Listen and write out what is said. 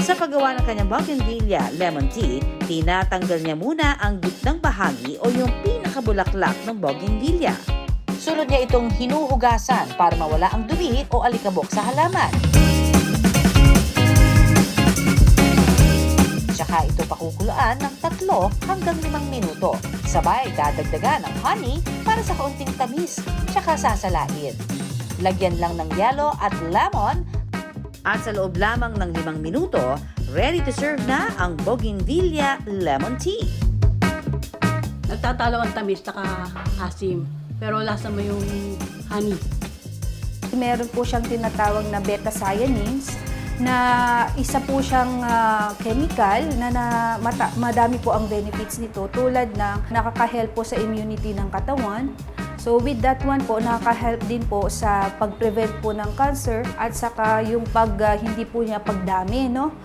Sa paggawa ng kanyang bougainvillea lemon tea, tinatanggal niya muna ang gitnang bahagi o yung pinakabulaklak ng bougainvillea. Sunod niya itong hinuhugasan para mawala ang dumi o alikabok sa halaman. Tsaka ito pakukuluan ng 3 hanggang 5 minuto. Sabay dadagdagan ng honey para sa kaunting tamis, tsaka sasalain. Lagyan lang ng yelo at lemon at sa loob lamang ng 5 minuto, ready to serve na ang bougainvillea lemon tea. Nagtatalo ang tamis at asim, pero lasa mo yung honey. Meron po siyang tinatawag na beta-cyanins na isa po siyang chemical na madami po ang benefits nito tulad ng nakaka-help po sa immunity ng katawan. So with that one po, nakaka-help din po sa pag-prevent po ng cancer at saka yung hindi po niya pagdami, no?